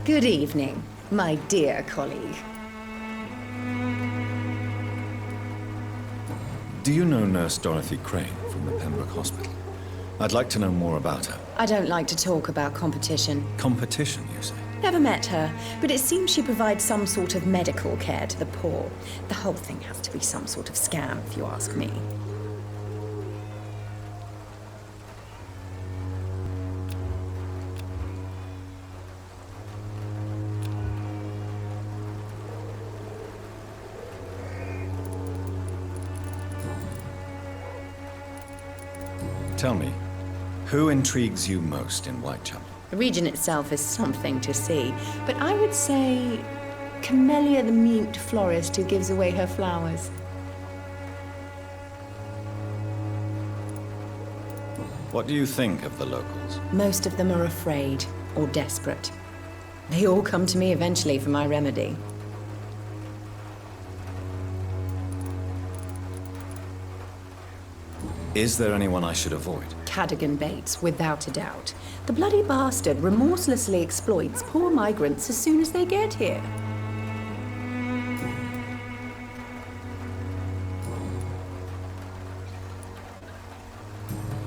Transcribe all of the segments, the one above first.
Good evening, my dear colleague. Do you know Nurse Dorothy Crane from the Pembroke Hospital? I'd like to know more about her. I don't like to talk about competition. Competition, you say? Never met her, but it seems she provides some sort of medical care to the poor. The whole thing has to be some sort of scam, if you ask me. Tell me, who intrigues you most in Whitechapel? The region itself is something to see, but I would say Camellia the mute florist who gives away her flowers. What do you think of the locals? Most of them are afraid or desperate. They all come to me eventually for my remedy. Is there anyone I should avoid? Cadogan Bates, without a doubt. The bloody bastard remorselessly exploits poor migrants as soon as they get here.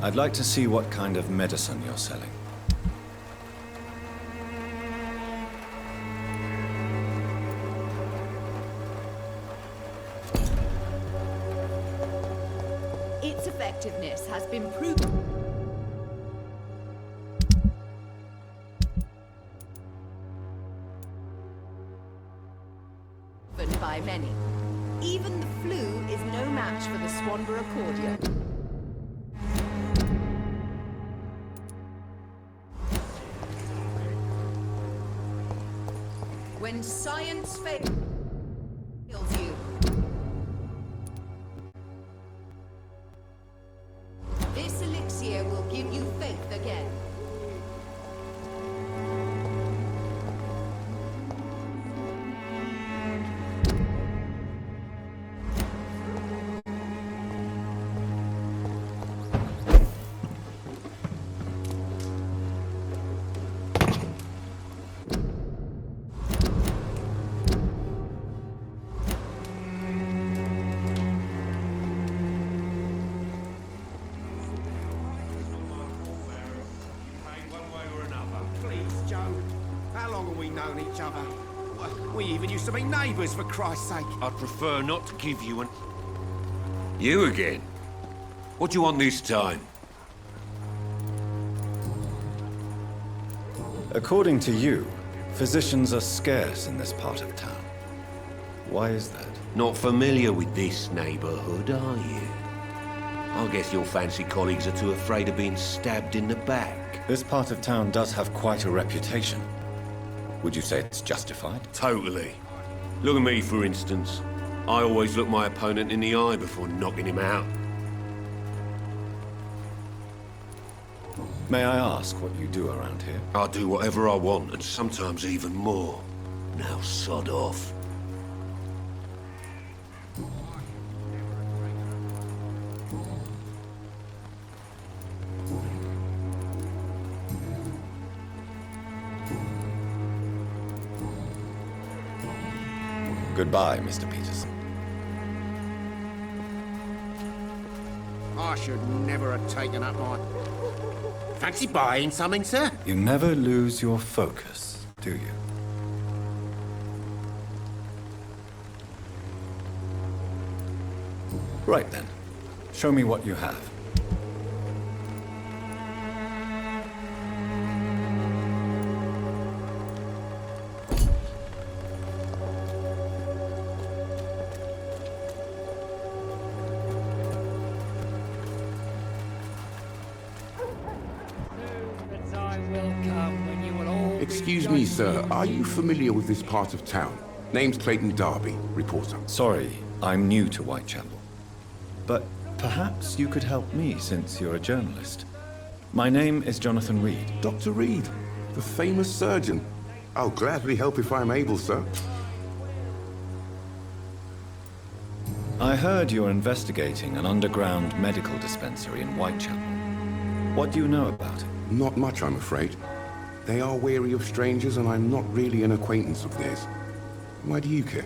I'd like to see what kind of medicine you're selling. Its effectiveness has been proven by many. Even the flu is no match for the Swanborough cordial. When science fails you, this elixir will give you faith again. Each other. We even used to be neighbours, for Christ's sake. I'd prefer not to give you an... You again? What do you want this time? According to you, physicians are scarce in this part of town. Why is that? Not familiar with this neighborhood, are you? I guess your fancy colleagues are too afraid of being stabbed in the back. This part of town does have quite a reputation. Would you say it's justified? Totally. Look at me, for instance. I always look my opponent in the eye before knocking him out. May I ask what you do around here? I do whatever I want, and sometimes even more. Now sod off. Goodbye, Mr. Peterson. I should never have taken up my... Fancy buying something, sir? You never lose your focus, do you? Right then. Show me what you have. Excuse me, sir. Are you familiar with this part of town? Name's Clayton Darby, reporter. Sorry, I'm new to Whitechapel. But perhaps you could help me since you're a journalist. My name is Jonathan Reed. Dr. Reed, the famous surgeon. I'll gladly help if I'm able, sir. I heard you're investigating an underground medical dispensary in Whitechapel. What do you know about it? Not much, I'm afraid. They are wary of strangers, and I'm not really an acquaintance of theirs. Why do you care?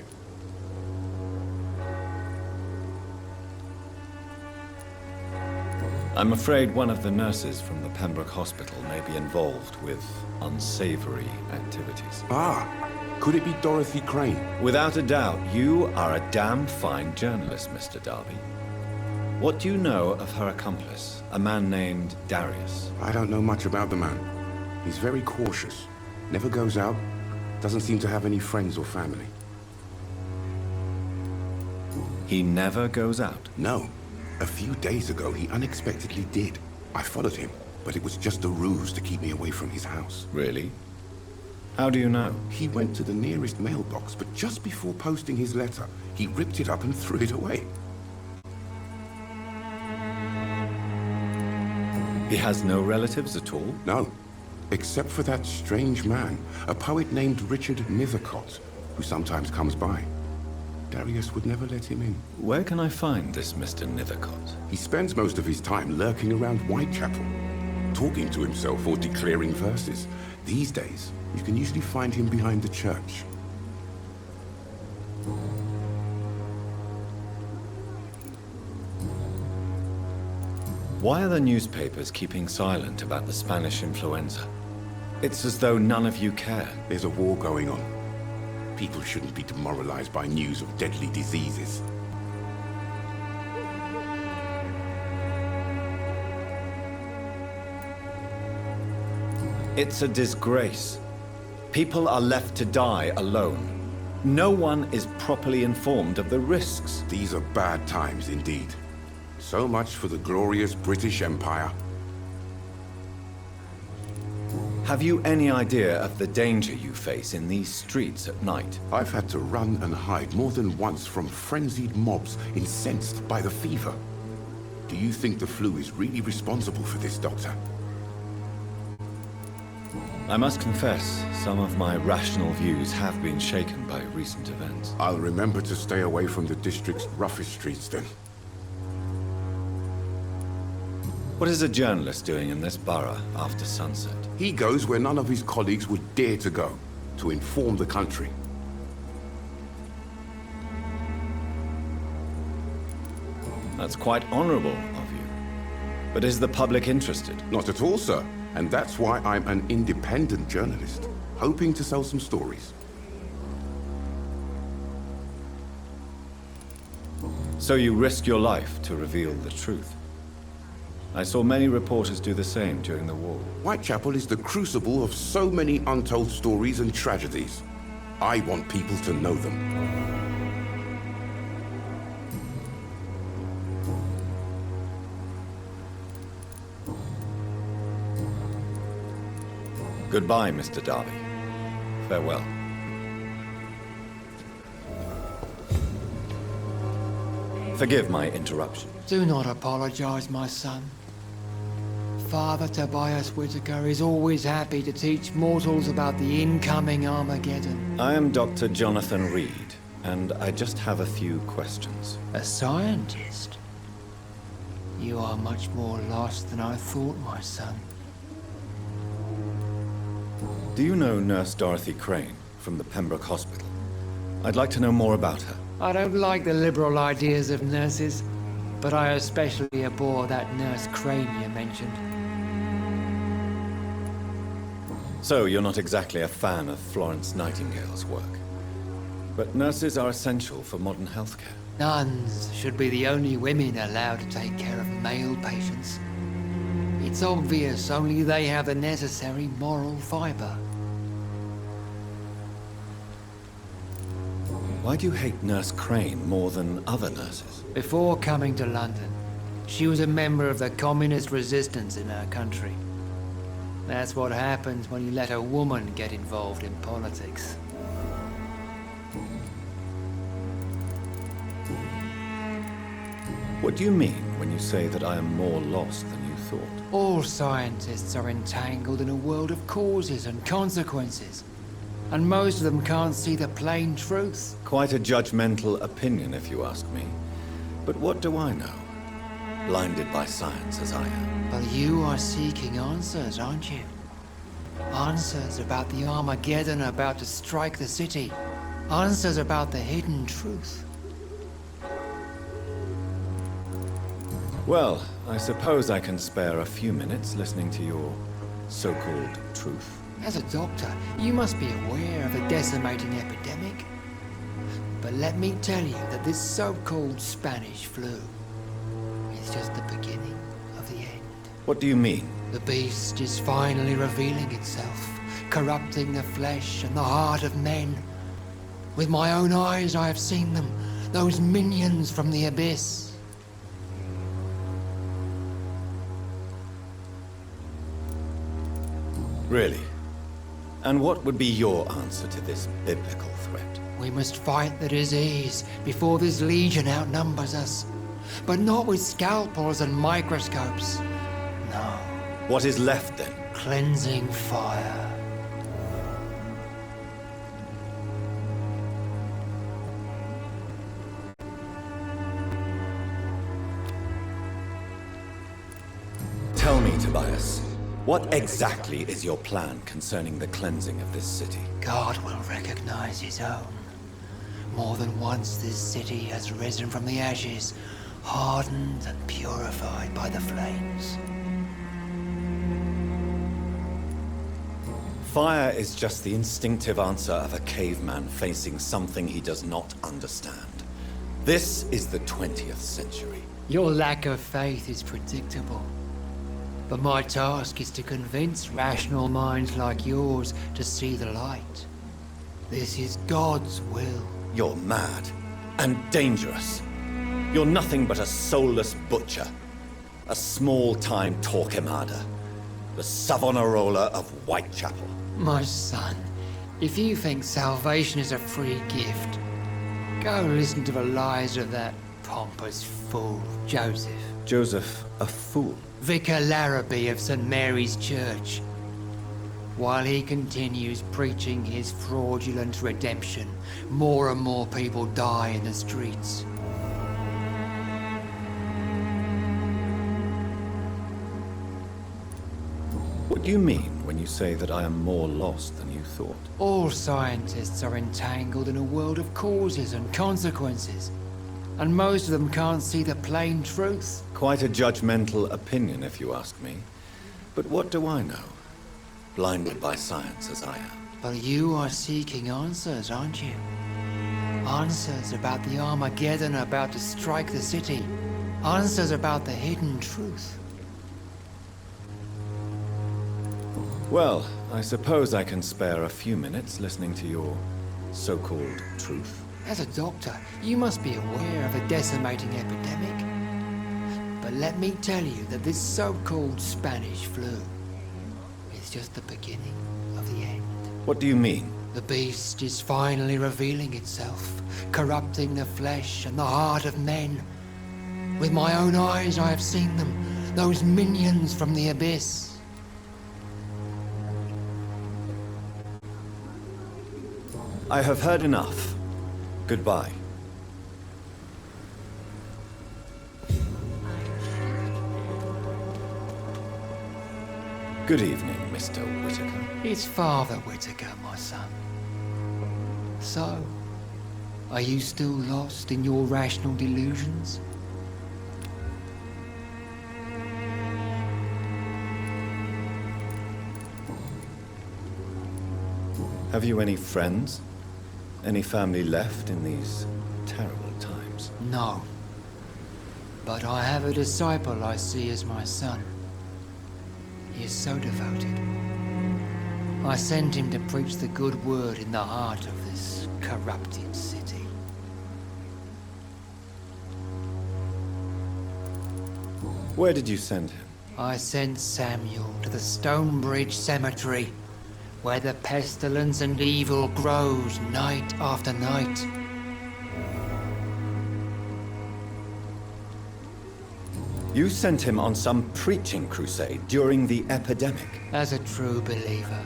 I'm afraid one of the nurses from the Pembroke Hospital may be involved with unsavory activities. Ah, could it be Dorothy Crane? Without a doubt, you are a damn fine journalist, Mr. Darby. What do you know of her accomplice, a man named Darius? I don't know much about the man. He's very cautious. Never goes out. Doesn't seem to have any friends or family. He never goes out? No. A few days ago, he unexpectedly did. I followed him, but it was just a ruse to keep me away from his house. Really? How do you know? He went to the nearest mailbox, but just before posting his letter, he ripped it up and threw it away. He has no relatives at all? No, except for that strange man, a poet named Richard Nethercott, who sometimes comes by. Darius would never let him in. Where can I find this Mr. Nethercott? He spends most of his time lurking around Whitechapel, talking to himself or declaring verses. These days, you can usually find him behind the church. Why are the newspapers keeping silent about the Spanish influenza? It's as though none of you care. There's a war going on. People shouldn't be demoralized by news of deadly diseases. It's a disgrace. People are left to die alone. No one is properly informed of the risks. These are bad times indeed. So much for the glorious British Empire. Have you any idea of the danger you face in these streets at night? I've had to run and hide more than once from frenzied mobs incensed by the fever. Do you think the flu is really responsible for this, Doctor? I must confess, some of my rational views have been shaken by recent events. I'll remember to stay away from the district's roughest streets then. What is a journalist doing in this borough after sunset? He goes where none of his colleagues would dare to go, to inform the country. That's quite honorable of you. But is the public interested? Not at all, sir. And that's why I'm an independent journalist, hoping to sell some stories. So you risk your life to reveal the truth. I saw many reporters do the same during the war. Whitechapel is the crucible of so many untold stories and tragedies. I want people to know them. Goodbye, Mr. Darby. Farewell. Forgive my interruption. Do not apologize, my son. Father Tobias Whitaker is always happy to teach mortals about the incoming Armageddon. I am Dr. Jonathan Reed, and I just have a few questions. A scientist? You are much more lost than I thought, my son. Do you know Nurse Dorothy Crane from the Pembroke Hospital? I'd like to know more about her. I don't like the liberal ideas of nurses, but I especially abhor that Nurse Crane you mentioned. So, you're not exactly a fan of Florence Nightingale's work. But nurses are essential for modern healthcare. Nuns should be the only women allowed to take care of male patients. It's obvious only they have the necessary moral fiber. Why do you hate Nurse Crane more than other nurses? Before coming to London, she was a member of the communist resistance in her country. That's what happens when you let a woman get involved in politics. What do you mean when you say that I am more lost than you thought? All scientists are entangled in a world of causes and consequences, and most of them can't see the plain truth. Quite a judgmental opinion, if you ask me. But what do I know? Blinded by science as I am. But you are seeking answers, aren't you? Answers about the Armageddon about to strike the city. Answers about the hidden truth. Well, I suppose I can spare a few minutes listening to your so-called truth. As a doctor, you must be aware of a decimating epidemic. But let me tell you that this so-called Spanish flu is just the beginning of the end. What do you mean? The beast is finally revealing itself, corrupting the flesh and the heart of men. With my own eyes I have seen them, those minions from the abyss. Really? And what would be your answer to this biblical threat? We must fight the disease before this legion outnumbers us. But not with scalpels and microscopes. No. What is left then? Cleansing fire. Tell me, Tobias, what exactly is your plan concerning the cleansing of this city? God will recognize his own. More than once this city has risen from the ashes, hardened and purified by the flames. Fire is just the instinctive answer of a caveman facing something he does not understand. This is the 20th century. Your lack of faith is predictable. But my task is to convince rational minds like yours to see the light. This is God's will. You're mad and dangerous. You're nothing but a soulless butcher. A small-time Torquemada. The Savonarola of Whitechapel. My son, if you think salvation is a free gift, go listen to the lies of that pompous fool, Joseph. Joseph, a fool? Vicar Larrabee of St. Mary's Church. While he continues preaching his fraudulent redemption, more and more people die in the streets. What do you mean when you say that I am more lost than you thought? All scientists are entangled in a world of causes and consequences, and most of them can't see the plain truth. Quite a judgmental opinion, if you ask me. But what do I know? Blinded by science as I am. But you are seeking answers, aren't you? Answers about the Armageddon about to strike the city. Answers about the hidden truth. Well, I suppose I can spare a few minutes listening to your so-called truth. As a doctor, you must be aware of a decimating epidemic. But let me tell you that this so-called Spanish flu is just the beginning of the end. What do you mean? The beast is finally revealing itself, corrupting the flesh and the heart of men. With my own eyes I have seen them, those minions from the abyss. I have heard enough. Goodbye. Good evening, Mr. Whitaker. It's Father Whitaker, my son. So, are you still lost in your rational delusions? Have you any friends? Any family left in these terrible times? No. But I have a disciple I see as my son. He is so devoted. I sent him to preach the good word in the heart of this corrupted city. Where did you send him? I sent Samuel to the Stonebridge Cemetery, where the pestilence and evil grows night after night. You sent him on some preaching crusade during the epidemic. As a true believer,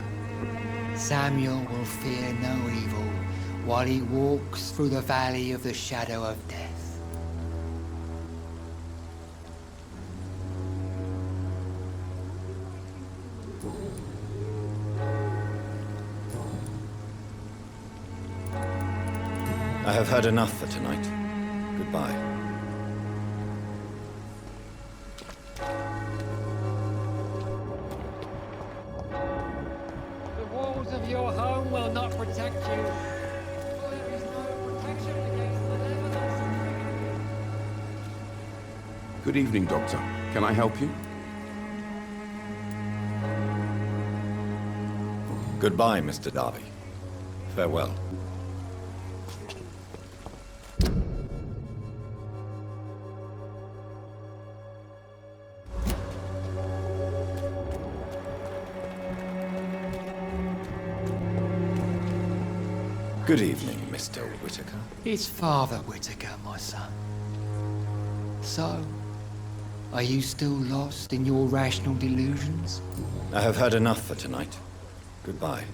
Samuel will fear no evil while he walks through the valley of the shadow of death. I have heard enough for tonight. Goodbye. The walls of your home will not protect you. For there is no protection against the malevolence of Good evening, Doctor. Can I help you? Goodbye, Mr. Darby. Farewell. Good evening, Mr. Whitaker. It's Father Whitaker, my son. So, are you still lost in your rational delusions? I have heard enough for tonight. Goodbye.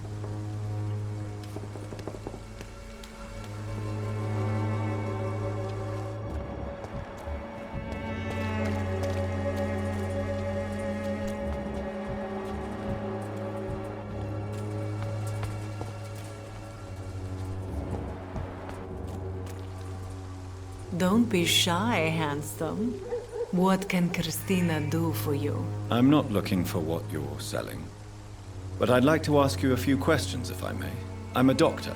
Don't be shy, handsome. What can Christina do for you? I'm not looking for what you're selling. But I'd like to ask you a few questions, if I may. I'm a doctor.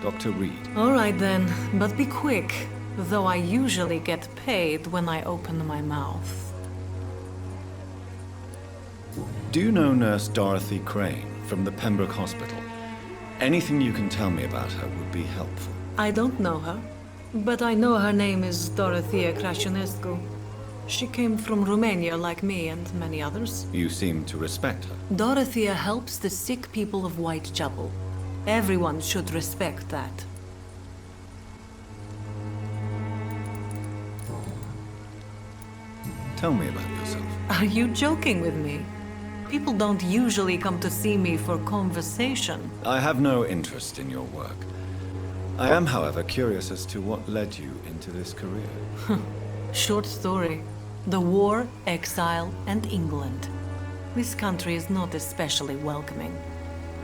Dr. Reed. All right then, but be quick. Though I usually get paid when I open my mouth. Do you know Nurse Dorothy Crane from the Pembroke Hospital? Anything you can tell me about her would be helpful. I don't know her, but I know her name is Dorothea Crăciunescu. She came from Romania like me and many others. You seem to respect her. Dorothea helps the sick people of Whitechapel. Everyone should respect that. Tell me about yourself. Are you joking with me? People don't usually come to see me for conversation. I have no interest in your work. I am, however, curious as to what led you into this career. Short story. The war, exile, and England. This country is not especially welcoming.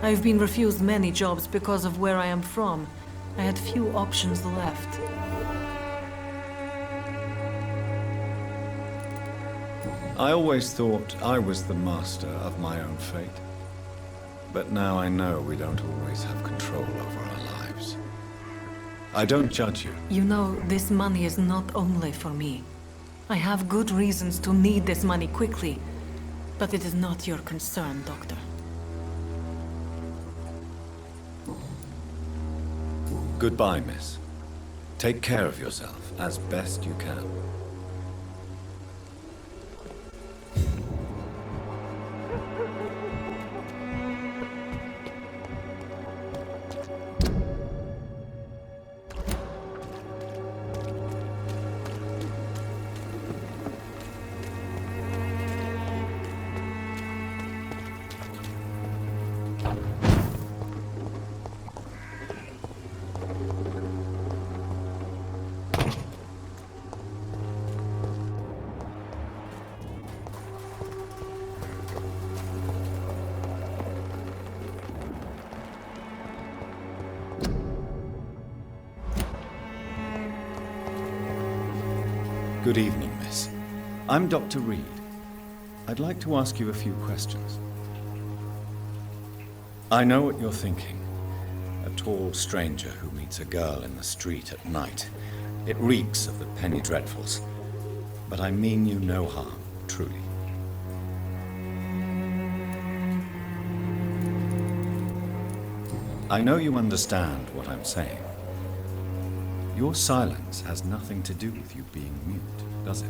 I've been refused many jobs because of where I am from. I had few options left. I always thought I was the master of my own fate. But now I know we don't always have control over our lives. I don't judge you. You know, this money is not only for me. I have good reasons to need this money quickly, but it is not your concern, Doctor. Goodbye, miss. Take care of yourself as best you can. Good evening, miss. I'm Dr. Reed. I'd like to ask you a few questions. I know what you're thinking. A tall stranger who meets a girl in the street at night. It reeks of the penny dreadfuls. But I mean you no harm, truly. I know you understand what I'm saying. Your silence has nothing to do with you being mute, does it?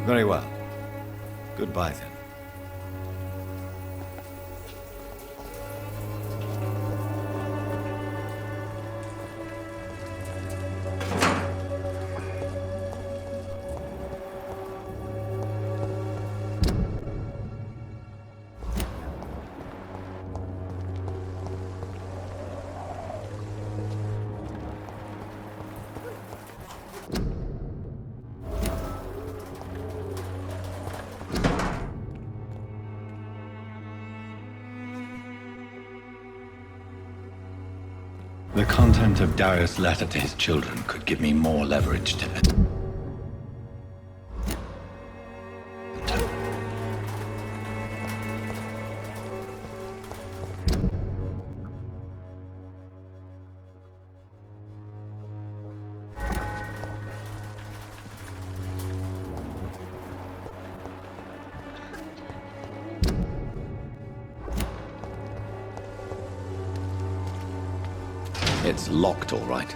Very well. Goodbye, then. hint of Darius' letter to his children could give me more leverage to it. It's locked, all right.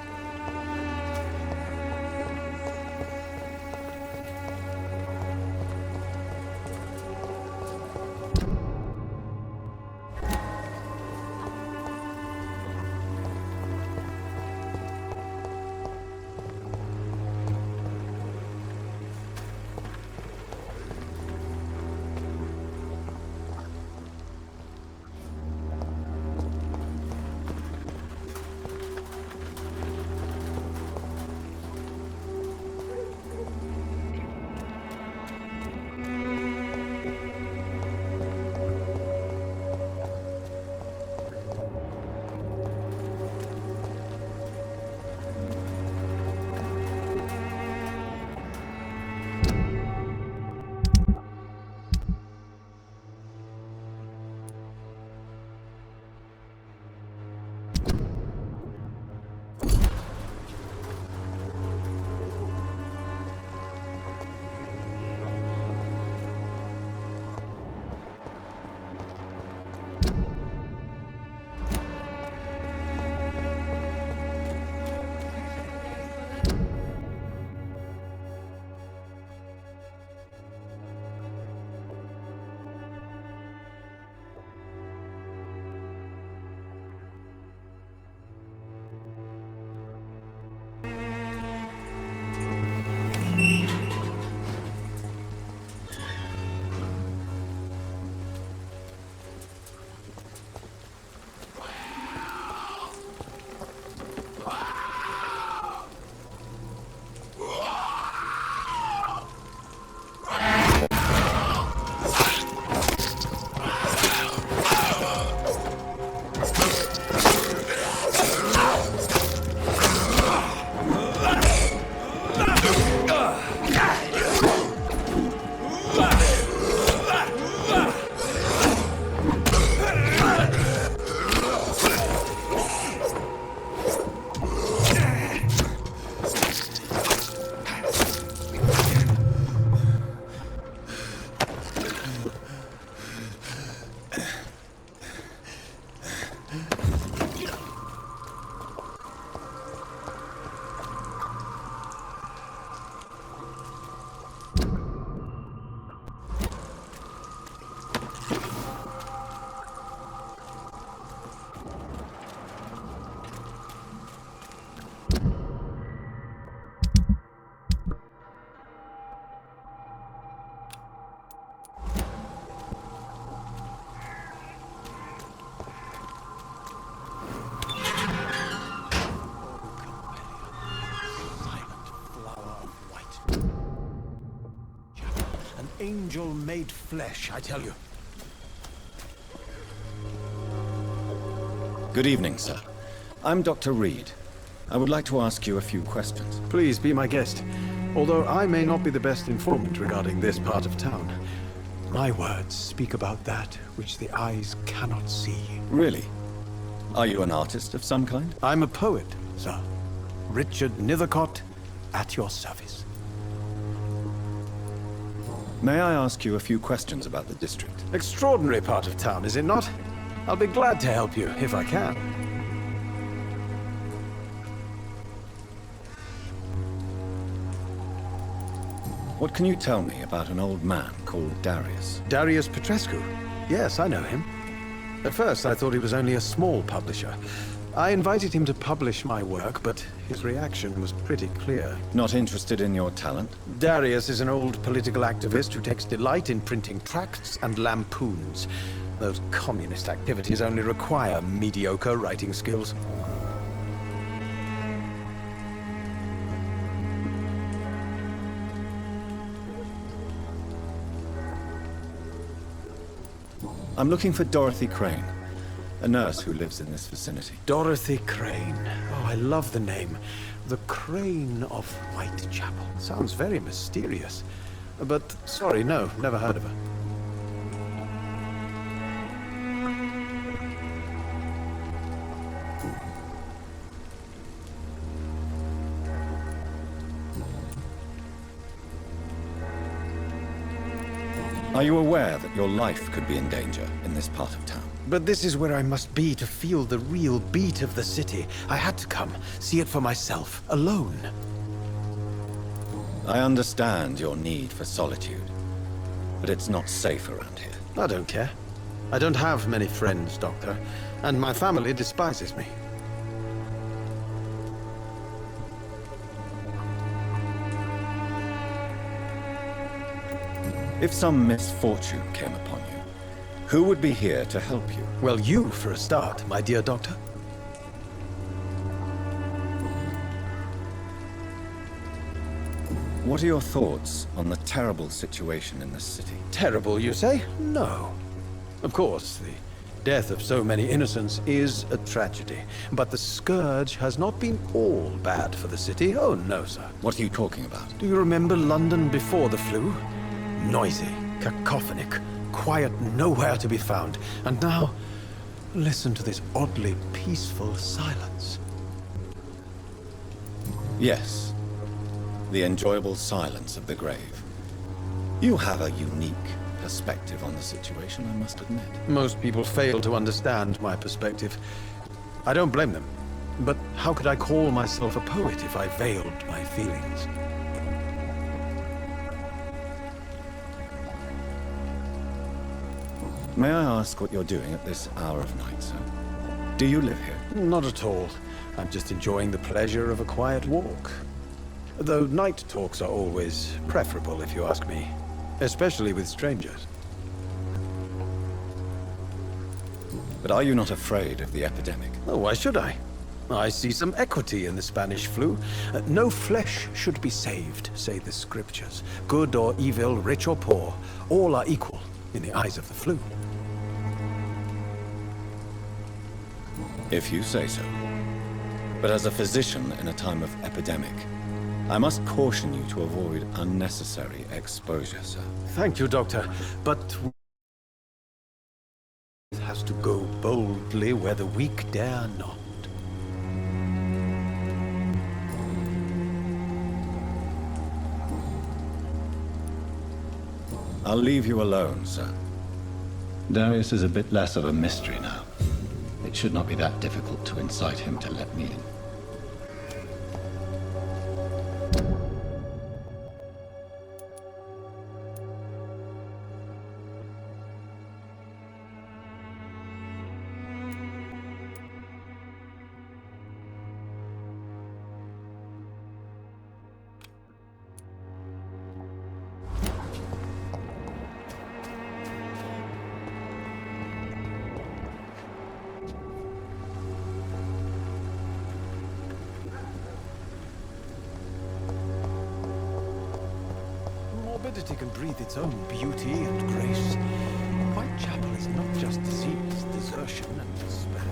Angel made flesh, I tell you. Good evening, sir. I'm Dr. Reed. I would like to ask you a few questions. Please be my guest. Although I may not be the best informant regarding this part of town, my words speak about that which the eyes cannot see. Really? Are you an artist of some kind? I'm a poet, sir. Richard Nethercott, at your service. May I ask you a few questions about the district? Extraordinary part of town, is it not? I'll be glad to help you, if I can. What can you tell me about an old man called Darius? Darius Petrescu? Yes, I know him. At first, I thought he was only a small publisher. I invited him to publish my work, but his reaction was pretty clear. Not interested in your talent? Darius is an old political activist who takes delight in printing tracts and lampoons. Those communist activities only require mediocre writing skills. I'm looking for Dorothy Crane, a nurse who lives in this vicinity. Dorothy Crane. Oh, I love the name. The Crane of Whitechapel. Sounds very mysterious. But, sorry, no, never heard of her. Are you aware that your life could be in danger in this part of town? But this is where I must be to feel the real beat of the city. I had to come, see it for myself, alone. I understand your need for solitude, but it's not safe around here. I don't care. I don't have many friends, Doctor, and my family despises me. If some misfortune came upon you, who would be here to help you? Well, you, for a start, my dear Doctor. What are your thoughts on the terrible situation in this city? Terrible, you say? No. Of course, the death of so many innocents is a tragedy. But the scourge has not been all bad for the city. Oh, no, sir. What are you talking about? Do you remember London before the flu? Noisy, cacophonic, quiet nowhere to be found. And now, listen to this oddly peaceful silence. Yes. The enjoyable silence of the grave. You have a unique perspective on the situation, I must admit. Most people fail to understand my perspective. I don't blame them. But how could I call myself a poet if I veiled my feelings? May I ask what you're doing at this hour of night, sir? Do you live here? Not at all. I'm just enjoying the pleasure of a quiet walk. Though night talks are always preferable, if you ask me. Especially with strangers. But are you not afraid of the epidemic? Oh, why should I? I see some equity in the Spanish flu. No flesh should be saved, say the scriptures. Good or evil, rich or poor, all are equal in the eyes of the flu. If you say so. But as a physician in a time of epidemic, I must caution you to avoid unnecessary exposure, sir. Thank you, Doctor, but it has to go boldly where the weak dare not. I'll leave you alone, sir. Darius is a bit less of a mystery now. It should not be that difficult to incite him to let me in. Morbidity can breathe its own beauty and grace. Whitechapel is not just disease, desertion, and despair.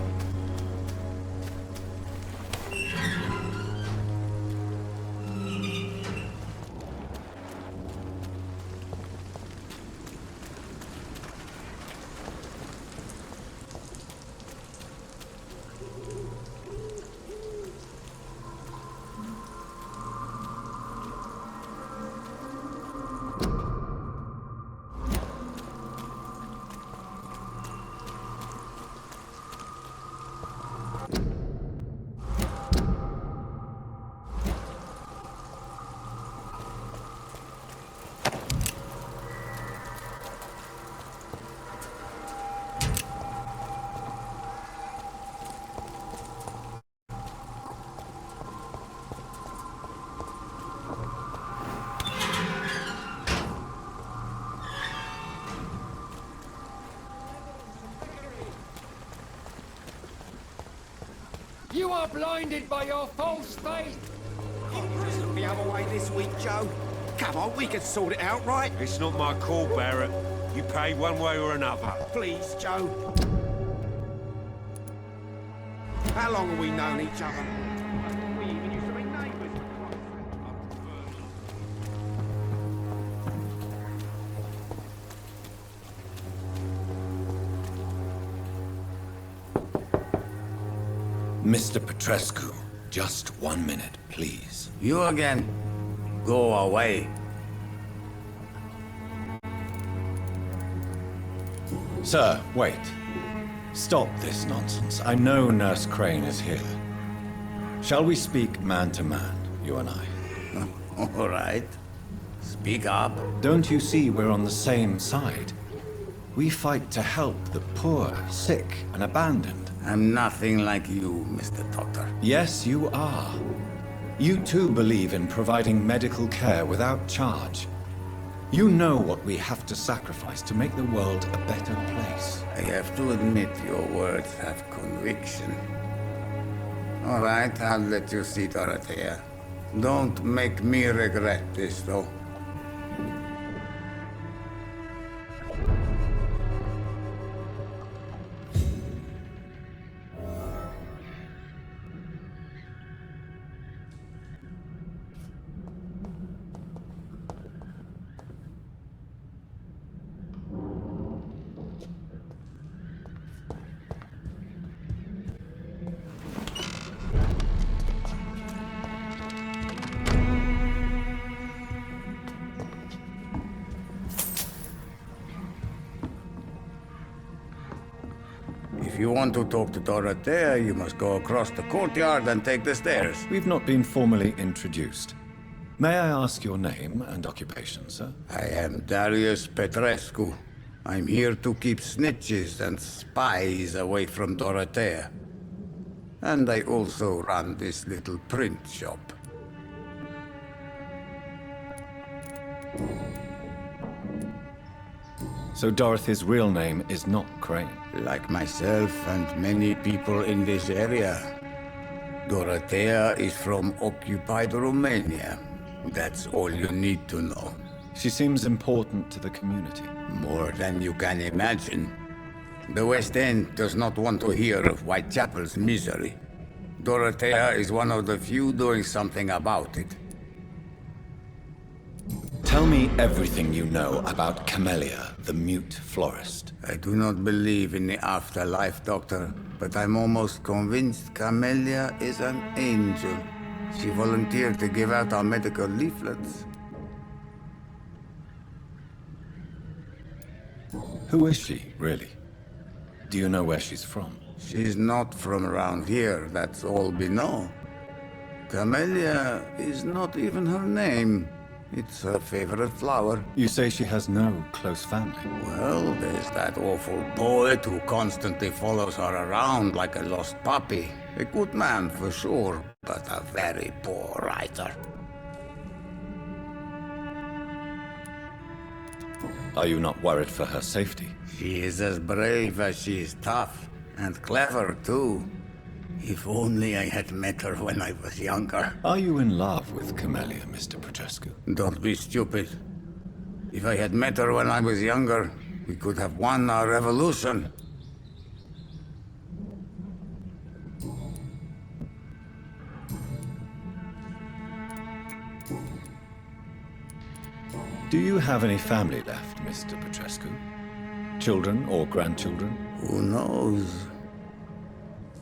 You are blinded by your false faith! The other way this week, Joe. Come on, we can sort it out, right? It's not my call, Barrett. You pay one way or another. Please, Joe. How long have we known each other? Mr. Petrescu, just 1 minute, please. You again? Go away. Sir, wait. Stop this nonsense. I know Nurse Crane is here. Shall we speak man to man, you and I? All right. Speak up. Don't you see we're on the same side? We fight to help the poor, sick, and abandoned. I'm nothing like you, Mr. Doctor. Yes, you are. You too believe in providing medical care without charge. You know what we have to sacrifice to make the world a better place. I have to admit your words have conviction. All right, I'll let you see Dorothea. Don't make me regret this, though. If you want to talk to Dorothea, you must go across the courtyard and take the stairs. We've not been formally introduced. May I ask your name and occupation, sir? I am Darius Petrescu. I'm here to keep snitches and spies away from Dorothea. And I also run this little print shop. So Dorothy's real name is not Crane. Like myself and many people in this area, Dorothea is from occupied Romania. That's all you need to know. She seems important to the community. More than you can imagine. The West End does not want to hear of Whitechapel's misery. Dorothea is one of the few doing something about it. Tell me everything you know about Camellia, the mute florist. I do not believe in the afterlife, Doctor, but I'm almost convinced Camellia is an angel. She volunteered to give out our medical leaflets. Who is she, really? Do you know where she's from? She's not from around here, that's all we know. Camellia is not even her name. It's her favorite flower. You say she has no close family? Well, there's that awful poet who constantly follows her around like a lost puppy. A good man for sure, but a very poor writer. Are you not worried for her safety? She is as brave as she is tough, and clever too. If only I had met her when I was younger. Are you in love with Camellia, Mr. Petrescu? Don't be stupid. If I had met her when I was younger, we could have won our revolution. Do you have any family left, Mr. Petrescu? Children or grandchildren? Who knows?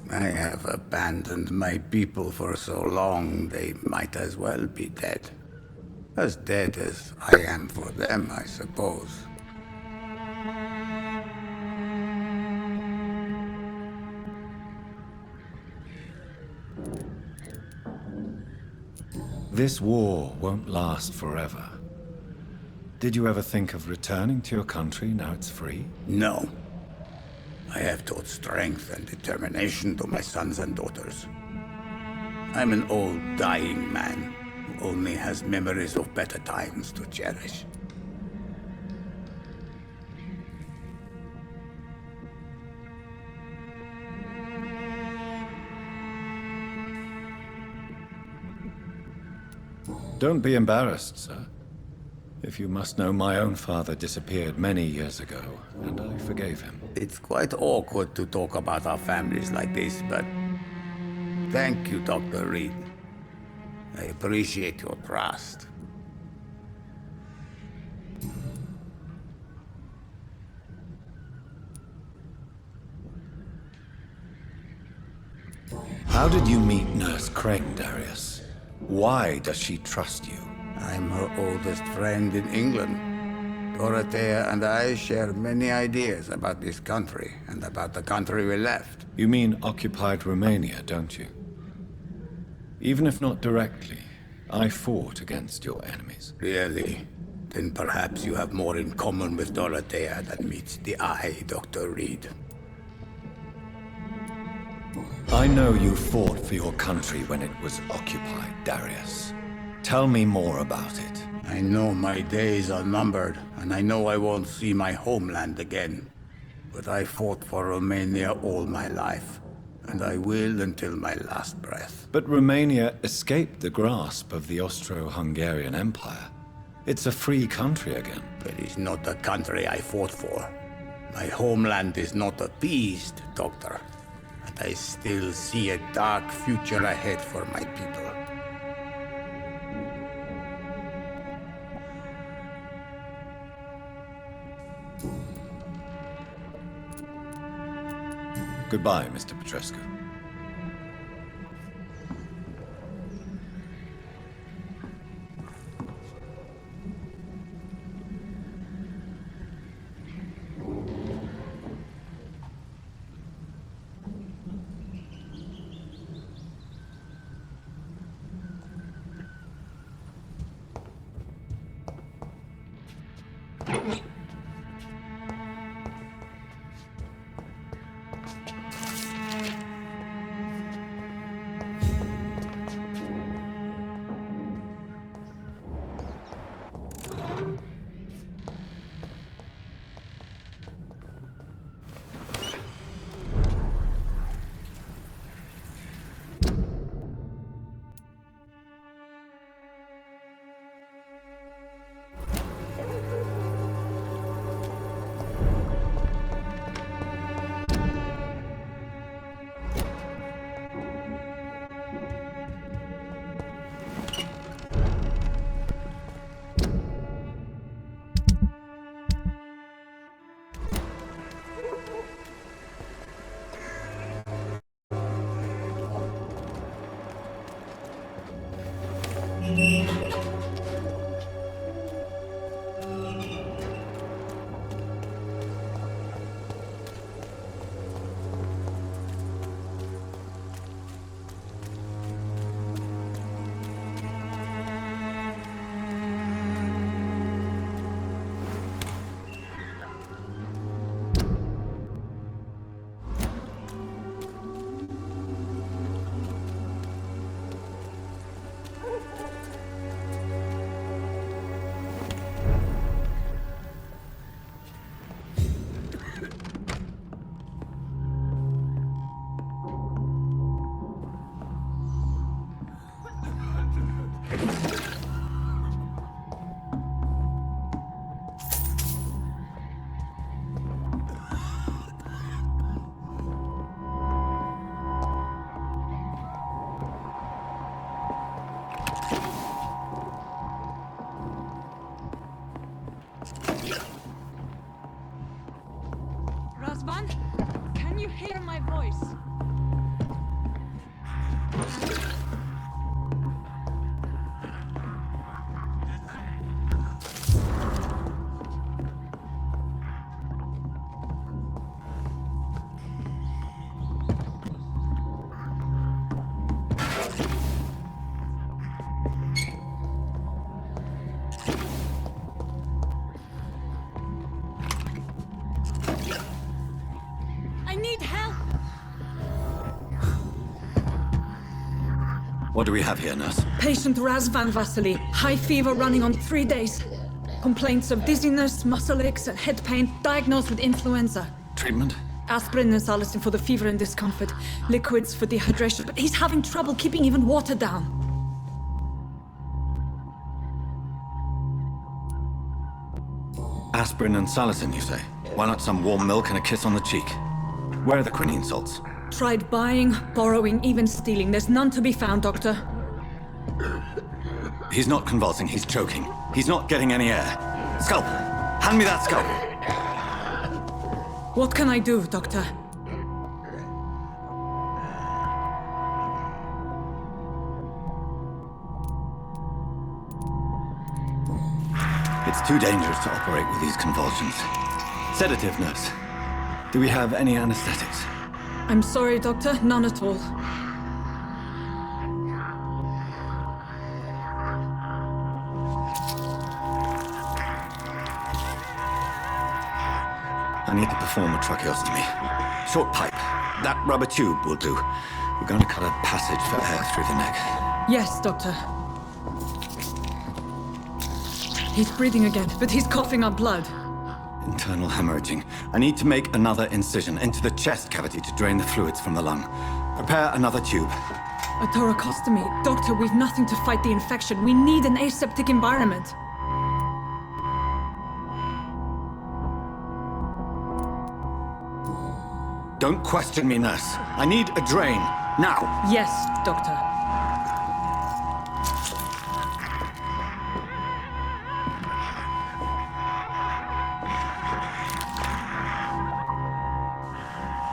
I have abandoned my people for so long, they might as well be dead. As dead as I am for them, I suppose. This war won't last forever. Did you ever think of returning to your country now it's free? No. I have taught strength and determination to my sons and daughters. I'm an old, dying man who only has memories of better times to cherish. Don't be embarrassed, sir. If you must know, my own father disappeared many years ago, and I forgave him. It's quite awkward to talk about our families like this, but thank you, Dr. Reed. I appreciate your trust. How did you meet Nurse Crane, Darius? Why does she trust you? I'm her oldest friend in England. Dorothea and I share many ideas about this country and about the country we left. You mean occupied Romania, don't you? Even if not directly, I fought against your enemies. Really? Then perhaps you have more in common with Dorothea than meets the eye, Dr. Reed. I know you fought for your country when it was occupied, Darius. Tell me more about it. I know my days are numbered, and I know I won't see my homeland again. But I fought for Romania all my life, and I will until my last breath. But Romania escaped the grasp of the Austro-Hungarian Empire. It's a free country again. But it's not the country I fought for. My homeland is not appeased, Doctor. And I still see a dark future ahead for my people. Goodbye, Mr. Petrescu. Razvan, can you hear my voice? What do we have here, nurse? Patient Razvan Vasily. High fever running on 3 days. Complaints of dizziness, muscle aches, and head pain. Diagnosed with influenza. Treatment? Aspirin and salicin for the fever and discomfort. Liquids for dehydration. But he's having trouble keeping even water down. Aspirin and salicin, you say? Why not some warm milk and a kiss on the cheek? Where are the quinine salts? Tried buying, borrowing, even stealing. There's none to be found, Doctor. He's not convulsing, he's choking. He's not getting any air. Scope! Hand me that scope! What can I do, Doctor? It's too dangerous to operate with these convulsions. Sedative, nurse. Do we have any anesthetics? I'm sorry, Doctor. None at all. I need to perform a tracheostomy. Short pipe. That rubber tube will do. We're going to cut a passage for air through the neck. Yes, Doctor. He's breathing again, but he's coughing up blood. Internal hemorrhaging. I need to make another incision into the chest cavity to drain the fluids from the lung. Prepare another tube. A thoracostomy. Doctor, we've nothing to fight the infection. We need an aseptic environment. Don't question me, nurse. I need a drain. Now. Yes, Doctor.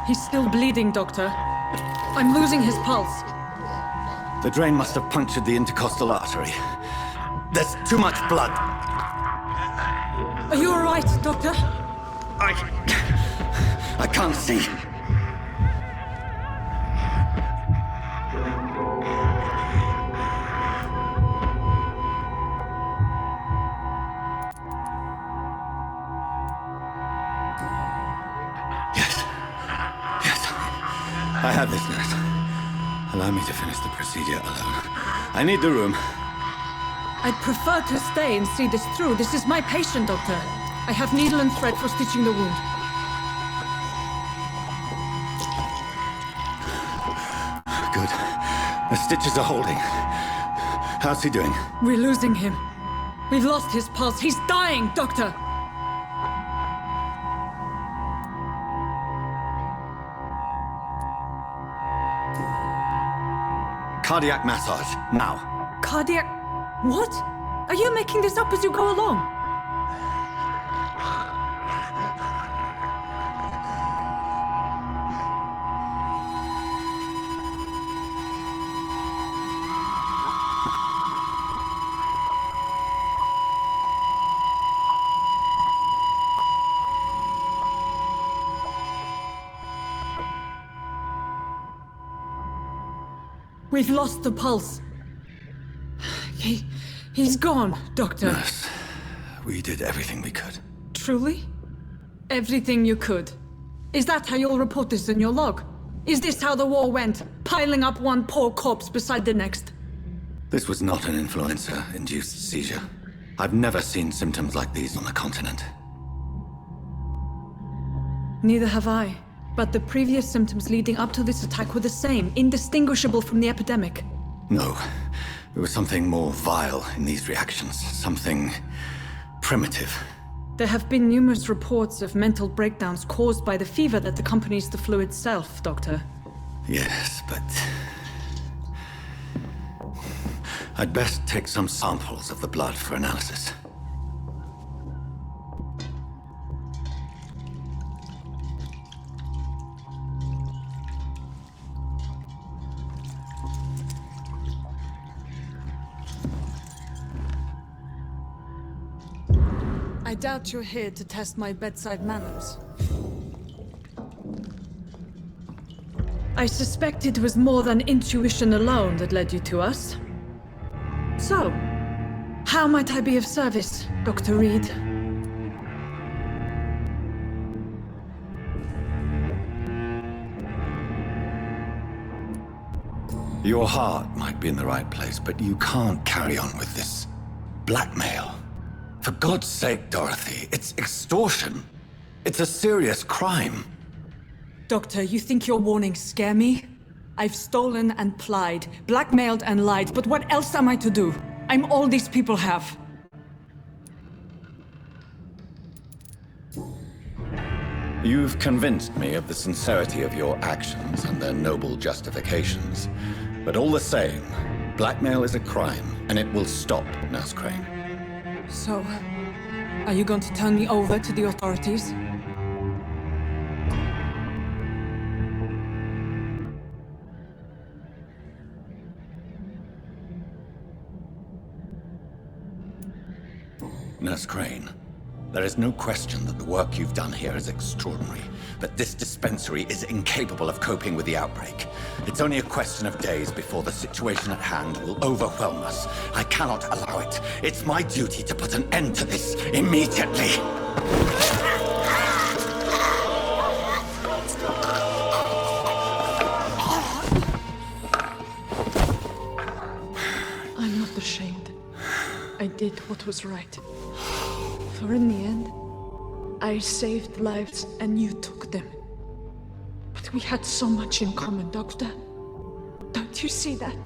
He's still bleeding, Doctor. I'm losing his pulse. The drain must have punctured the intercostal artery. There's too much blood. Are you all right, Doctor? I can't see. I have this, nurse. Allow me to finish the procedure alone. I need the room. I'd prefer to stay and see this through. This is my patient, Doctor. I have needle and thread for stitching the wound. Good. The stitches are holding. How's he doing? We're losing him. We've lost his pulse. He's dying, Doctor! Cardiac massage, now. Cardiac... What? Are you making this up as you go along? We've lost the pulse. He's gone, Doctor. Nurse, we did everything we could. Truly? Everything you could. Is that how you'll report this in your log? Is this how the war went? Piling up one poor corpse beside the next? This was not an influenza-induced seizure. I've never seen symptoms like these on the continent. Neither have I. But the previous symptoms leading up to this attack were the same, indistinguishable from the epidemic. No. There was something more vile in these reactions. Something primitive. There have been numerous reports of mental breakdowns caused by the fever that accompanies the flu itself, Doctor. Yes, but... I'd best take some samples of the blood for analysis. I doubt you're here to test my bedside manners. I suspect it was more than intuition alone that led you to us. So, how might I be of service, Dr. Reed? Your heart might be in the right place, but you can't carry on with this blackmail. For God's sake, Dorothy, it's extortion. It's a serious crime. Doctor, you think your warnings scare me? I've stolen and plied, blackmailed and lied, but what else am I to do? I'm all these people have. You've convinced me of the sincerity of your actions and their noble justifications. But all the same, blackmail is a crime, and it will stop, Nurse Crane. So, are you going to turn me over to the authorities? Nurse Crane, there is no question that the work you've done here is extraordinary, but this dispensary is incapable of coping with the outbreak. It's only a question of days before the situation at hand will overwhelm us. I cannot allow it. It's my duty to put an end to this immediately. I'm not ashamed. I did what was right. For in the end, I saved lives and you took them. But we had so much in common, Doctor. Don't you see that?